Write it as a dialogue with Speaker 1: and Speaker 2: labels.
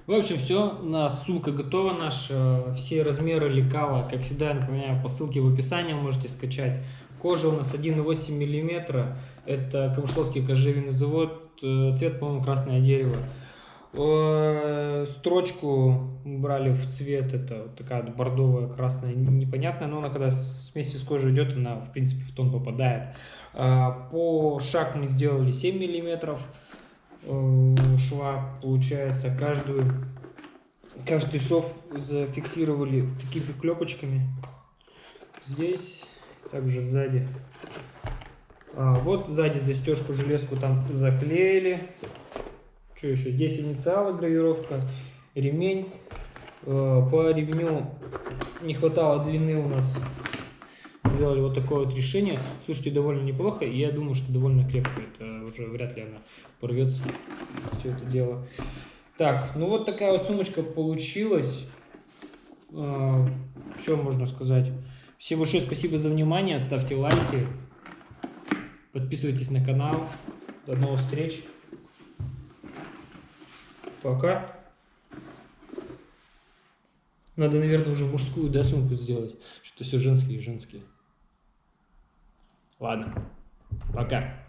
Speaker 1: В общем, все, у нас сумка готова наша, все размеры лекала, как всегда, я напоминаю, по ссылке в описании вы можете скачать. Кожа у нас 1,8 мм, это Камышловский кожевенный завод, цвет, по-моему, красное дерево. Строчку мы брали в цвет, это вот такая бордовая, красная, непонятная, но она когда вместе с кожей идет, она в принципе в тон попадает. По шаг мы сделали 7 мм шва, получается, каждый шов зафиксировали такими клепочками здесь, также сзади. Вот сзади застежку, железку там заклеили. Что еще? Здесь инициалы, гравировка, ремень. По ремню не хватало длины у нас. Сделали вот такое вот решение. Слушайте, довольно неплохо. И я думаю, что довольно крепко. Это уже вряд ли она порвется. Все это дело. Так, ну вот такая вот сумочка получилась. Что можно сказать? Всем большое спасибо за внимание. Ставьте лайки. Подписывайтесь на канал. До новых встреч. Пока. Надо, наверное, уже мужскую, да, сумку сделать. Что-то все женские и женские. Ладно. Пока.